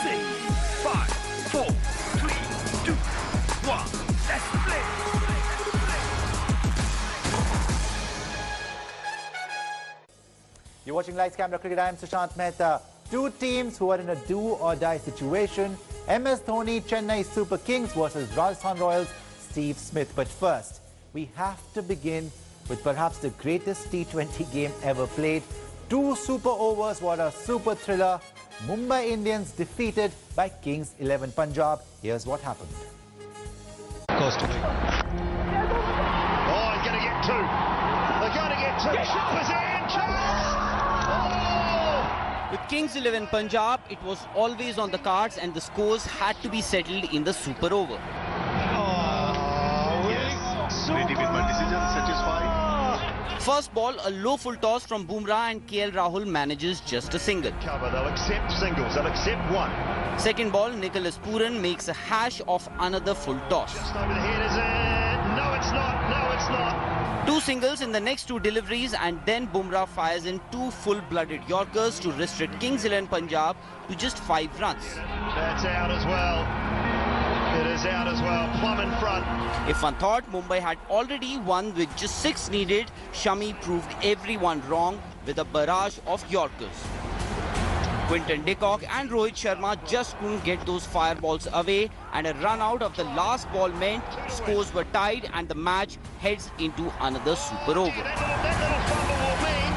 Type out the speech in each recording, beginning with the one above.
6, 5, 4, 3, 2, 1. Let's play. You're watching Lights Camera Cricket. I am Sushant Mehta. Two teams who are in a do-or-die situation. MS Dhoni, Chennai Super Kings versus Rajasthan Royals, Steve Smith. But first, we have to begin with perhaps the greatest T20 game ever played. Two super overs, what a super thriller. Mumbai Indians defeated by Kings 11 Punjab. Here's what happened. Close to me. Oh, he's going to get two. They're going to get two. Choppers in. Chance. Oh! With Kings 11 Punjab, it was always on the cards and the scores had to be settled in the super over. Oh, yes. Ready with my decision, satisfied. First ball, a low full toss from Boria and KL Rahul manages just a single. Cover, they'll accept singles, they'll accept one. Second ball, Nicholas Pooran makes a hash of another full toss. Just over the head, is it? No, it's not. No, it's not. Two singles in the next two deliveries and then Bumrah fires in two full-blooded Yorkers to restrict Kings 11 Punjab to just 5 runs. That's out as well. It is out as well, plumb in front. If one thought Mumbai had already won with just 6 needed, Shami proved everyone wrong with a barrage of Yorkers. Quinton de Kock and Rohit Sharma just couldn't get those fireballs away, and a run out of the last ball meant scores were tied and the match heads into another super over. That little fumble will mean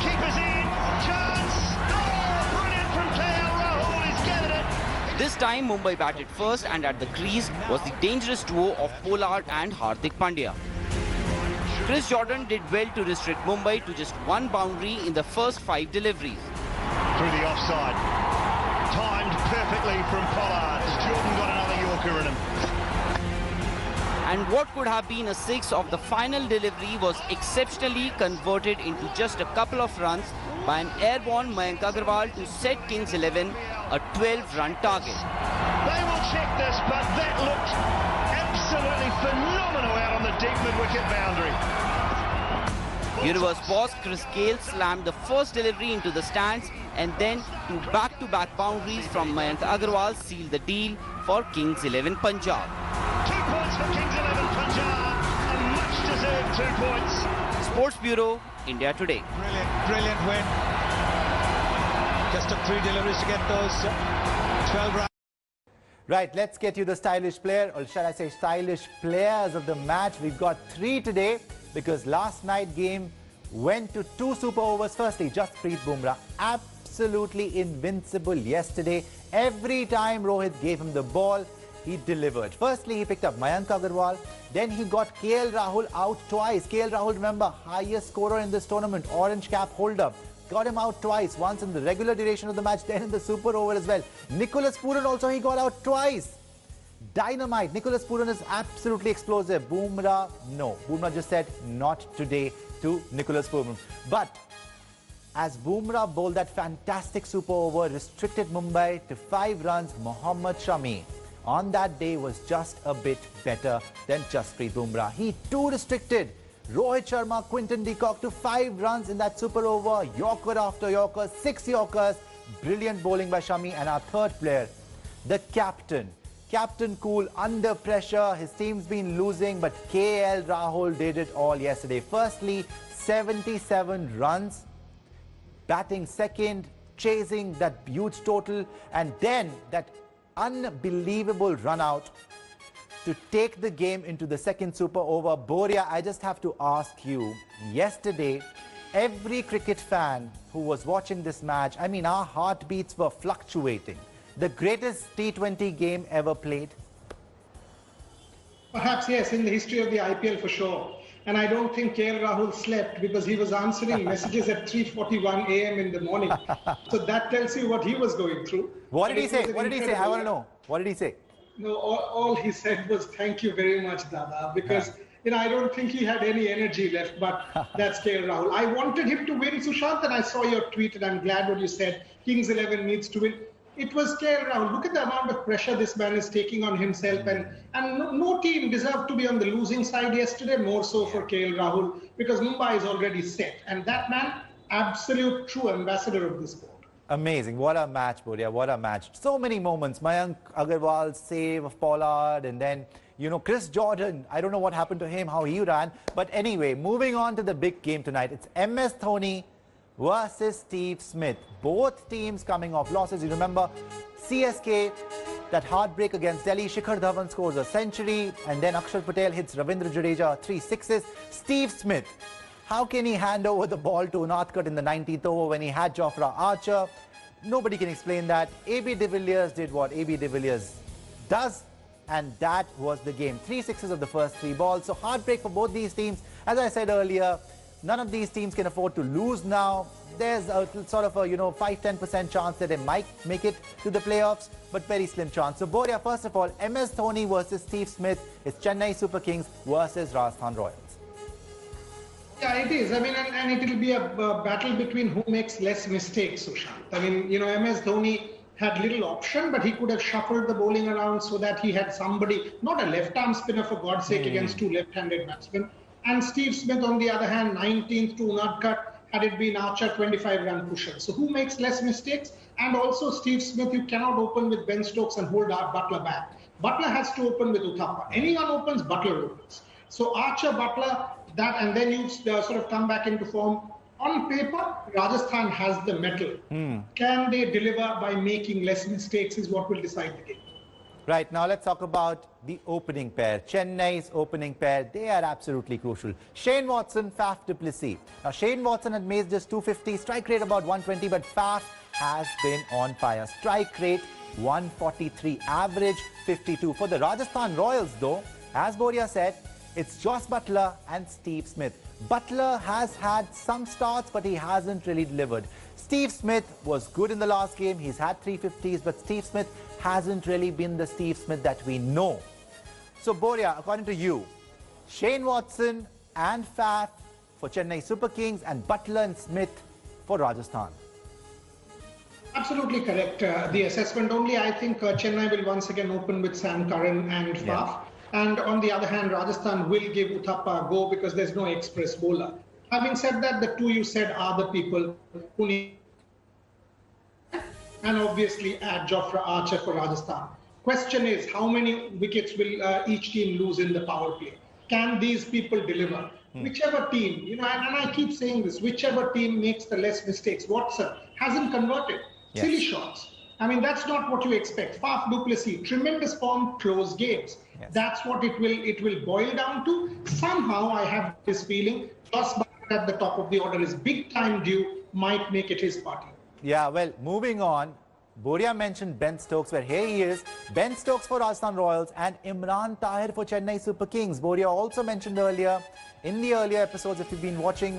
keepers in, chance. Oh, brilliant from KL Rahul, he's gathered it. This time Mumbai batted first, and at the crease was the dangerous duo of Pollard and Hardik Pandya. Chris Jordan did well to restrict Mumbai to just 1 boundary in the first 5 deliveries. Through the offside. Timed perfectly from Pollard. Jordan got another Yorker in him. And what could have been a 6 of the final delivery was exceptionally converted into just a couple of runs by an airborne Mayank Agarwal to set Kings 11 a 12-run target. They will check this, but that looked absolutely phenomenal out on the deep mid-wicket boundary. Universe boss Chris Gale slammed the first delivery into the stands, and then two back-to-back boundaries from Mayank Agarwal sealed the deal for Kings 11 Punjab. 2 points for Kings 11 Punjab, a much-deserved 2 points. Sports Bureau, India Today. Brilliant win. Just took 3 deliveries to get those 12 runs. Right, let's get you the stylish player, or shall I say stylish players of the match. We've got 3 today because last night's game went to 2 super overs. Firstly, Jasprit Bumrah, absolutely invincible yesterday. Every time Rohit gave him the ball, he delivered. Firstly, he picked up Mayank Agarwal. Then he got KL Rahul out twice. KL Rahul, remember, highest scorer in this tournament, orange cap holder. Got him out twice, once in the regular duration of the match, then in the super over as well. Nicholas Pooran also, he got out twice. Dynamite. Nicholas Pooran is absolutely explosive. Bumrah, no. Bumrah just said, not today to Nicholas Pooran. But as Bumrah bowled that fantastic super over, restricted Mumbai to 5 runs, Mohammad Shami on that day was just a bit better than Jasprit Bumrah. He too restricted Rohit Sharma, Quinton de Kock to 5 runs in that super over. Yorker after Yorker, 6 Yorkers. Brilliant bowling by Shami. And our third player, the captain. Captain cool, under pressure. His team's been losing, but KL Rahul did it all yesterday. Firstly, 77 runs. Batting second, chasing that huge total. And then that unbelievable run out to take the game into the second super over. Boria, I just have to ask you, yesterday, every cricket fan who was watching this match, I mean, our heartbeats were fluctuating. The greatest T20 game ever played? Perhaps, yes, in the history of the IPL for sure. And I don't think KL Rahul slept because he was answering messages at 3:41 a.m. in the morning. So that tells you what he was going through. What did he say? What did he say? I want to know. What did he say? No, all he said was, thank you very much, Dada, because I don't think he had any energy left, but that's KL Rahul. I wanted him to win, Sushant, and I saw your tweet, and I'm glad what you said. Kings 11 needs to win. It was KL Rahul. Look at the amount of pressure this man is taking on himself, and no team deserved to be on the losing side yesterday, more so for KL Rahul, because Mumbai is already set. And that man, absolute true ambassador of this sport. Amazing. What a match, Boria. What a match. So many moments. Mayank Agarwal's save of Pollard, and then, you know, Chris Jordan. I don't know what happened to him, how he ran. But anyway, moving on to the big game tonight. It's MS Dhoni versus Steve Smith. Both teams coming off losses. You remember CSK, that heartbreak against Delhi. Shikhar Dhawan scores a century, and then Akshar Patel hits Ravindra Jadeja 3 sixes. Steve Smith, how can he hand over the ball to Unatkut in the 19th over when he had Jofra Archer? Nobody can explain that. AB de Villiers did what AB de Villiers does, and that was the game. 3 sixes of the first 3 balls. So heartbreak for both these teams. As I said earlier, none of these teams can afford to lose now. There's a sort of a, 5-10% chance that they might make it to the playoffs, but very slim chance. So Boria, first of all, MS Dhoni versus Steve Smith. It's Chennai Super Kings versus Rajasthan Royals. Yeah, it is. I mean, and it will be a battle between who makes less mistakes, Sushant. I mean, MS Dhoni had little option, but he could have shuffled the bowling around so that he had somebody, not a left-arm spinner for God's sake, against 2 left-handed batsmen. And Steve Smith, on the other hand, 19th to Unatkut, had it been Archer, 25-run pusher. So who makes less mistakes? And also Steve Smith, you cannot open with Ben Stokes and hold Butler back. Butler has to open with Uthappa. Anyone opens, Butler opens. So Archer, Butler, that, and then you sort of come back into form. On paper, Rajasthan has the mettle. Can they deliver by making less mistakes is what will decide the game. Right, now let's talk about the opening pair. Chennai's opening pair, they are absolutely crucial. Shane Watson, Faf du Plessis. Now Shane Watson had made just 250, strike rate about 120, but Faf has been on fire. Strike rate 143, average 52. For the Rajasthan Royals though, as Boria said, it's Jos Buttler and Steve Smith. Buttler has had some starts, but he hasn't really delivered. Steve Smith was good in the last game. He's had 350s, but Steve Smith hasn't really been the Steve Smith that we know. So, Boria, according to you, Shane Watson and Faf for Chennai Super Kings and Buttler and Smith for Rajasthan. Absolutely correct. The assessment only, I think Chennai will once again open with Sam Curran and Faf. Yeah. And on the other hand, Rajasthan will give Uthappa a go because there's no express bowler. Having said that, the two you said are the people who need, and obviously add Jofra Archer for Rajasthan. Question is, how many wickets will each team lose in the power play? Can these people deliver? Whichever team, and I keep saying this, whichever team makes the less mistakes. Watson hasn't converted. Yes. Silly shots. I mean, that's not what you expect. Faf du Plessis, tremendous form, close games. Yes. That's what it will boil down to. Somehow I have this feeling, Jos Buttler at the top of the order is big time due, might make it his party. Yeah, well, moving on, Boria mentioned Ben Stokes, where here he is. Ben Stokes for Rajasthan Royals and Imran Tahir for Chennai Super Kings. Boria also mentioned earlier, in the earlier episodes, if you've been watching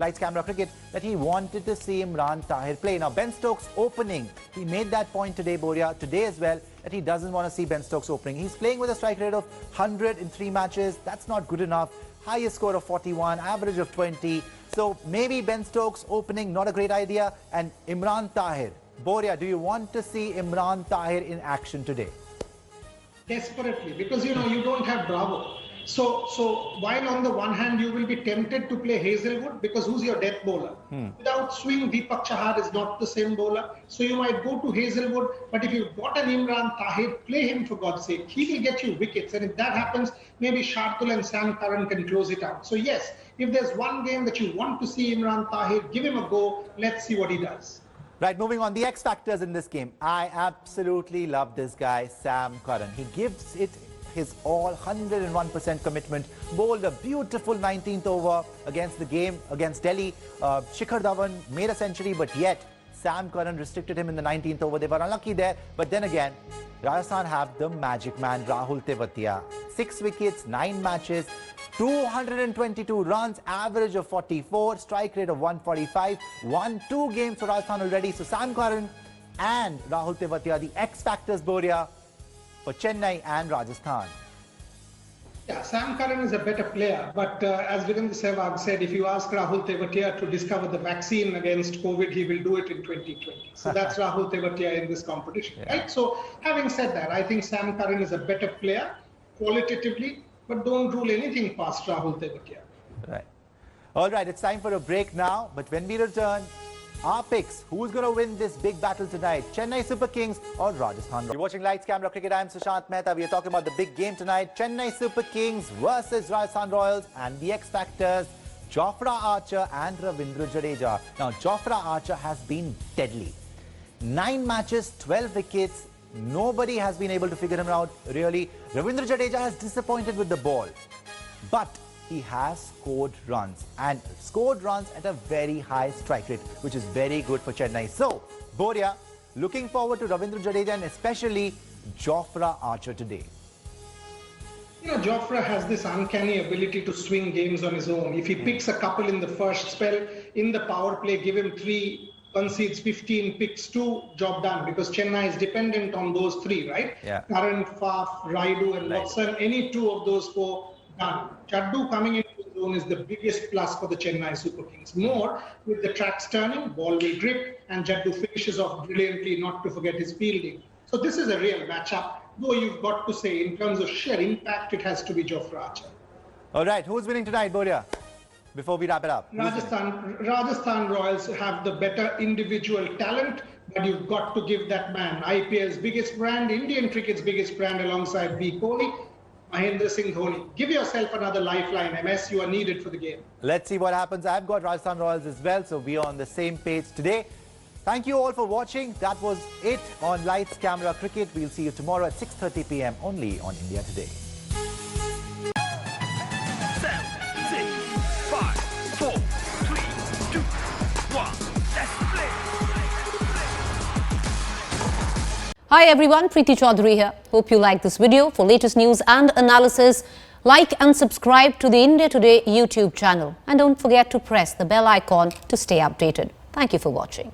Lights Camera Cricket, that he wanted to see Imran Tahir play. Now, Ben Stokes opening, he made that point today, Boria, today as well, that he doesn't want to see Ben Stokes opening. He's playing with a strike rate of 100 in 3 matches. That's not good enough. Highest score of 41, average of 20. So maybe Ben Stokes opening, not a great idea. And Imran Tahir. Boria, do you want to see Imran Tahir in action today? Desperately, because you don't have Bravo. So while on the one hand you will be tempted to play Hazelwood, because who's your death bowler? Without swing, Deepak Chahar is not the same bowler. So you might go to Hazelwood, but if you've got an Imran Tahir, play him for God's sake. He will get you wickets, and if that happens, maybe Shardul and Sam Curran can close it out. So yes, if there's one game that you want to see Imran Tahir, give him a go. Let's see what he does. Right, moving on, the X factors in this game. I absolutely love this guy, Sam Curran. He gives it his all, 101% commitment. Bowled a beautiful 19th over against Delhi. Shikhar Dhawan made a century, but yet Sam Curran restricted him in the 19th over. They were unlucky there, but then again, Rajasthan have the magic man, Rahul Tewatia. 6 wickets, 9 matches, 222 runs, average of 44, strike rate of 145, won 2 games for Rajasthan already. So Sam Curran and Rahul Tewatia, the X factors, Boria, for Chennai and Rajasthan. Yeah, Sam Curran is a better player, but as Virendra Sehwag said, if you ask Rahul Tewatia to discover the vaccine against COVID, he will do it in 2020. So that's Rahul Tewatia in this competition, right? So having said that, I think Sam Curran is a better player qualitatively, but don't rule anything past Rahul Tewatia. Right. All right, it's time for a break now, but when we return, our picks. Who's going to win this big battle tonight? Chennai Super Kings or Rajasthan? You're watching Lights Camera Cricket. I'm Sushant Mehta. We are talking about the big game tonight. Chennai Super Kings versus Rajasthan Royals, and the X Factors, Jofra Archer and Ravindra Jadeja. Now, Jofra Archer has been deadly. 9 matches, 12 wickets. Nobody has been able to figure him out, really. Ravindra Jadeja has disappointed with the ball. But he has scored runs, and scored runs at a very high strike rate, which is very good for Chennai. So, Boria, looking forward to Ravindra Jadeja and especially Jofra Archer today. You know, Jofra has this uncanny ability to swing games on his own. If he picks a couple in the first spell, in the power play, give him 3, concedes 15, picks 2, job done. Because Chennai is dependent on those 3, right? Yeah. Karan, Faf, Raidu and Watson, any 2 of those 4, done. Jaddu coming into the zone is the biggest plus for the Chennai Super Kings. More with the tracks turning, ball will drip, and Jaddu finishes off brilliantly, not to forget his fielding. So this is a real matchup. Though you've got to say, in terms of sheer impact, it has to be Jofra Archer. All right, who's winning tonight, Boria? Before we wrap it up. Rajasthan Royals have the better individual talent, but you've got to give that man, IPL's biggest brand, Indian cricket's biggest brand, alongside B. Kohli, Mahendra Singh Dhoni. Give yourself another lifeline, MS. You are needed for the game. Let's see what happens. I've got Rajasthan Royals as well, so we are on the same page today. Thank you all for watching. That was it on Lights Camera Cricket. We'll see you tomorrow at 6:30 p.m. only on India Today. 7, 6, 5, 4, 3, 2, 1. Let's play. Hi everyone, Preeti Chaudhary here. Hope you like this video. For latest news and analysis, like and subscribe to the India Today YouTube channel. And don't forget to press the bell icon to stay updated. Thank you for watching.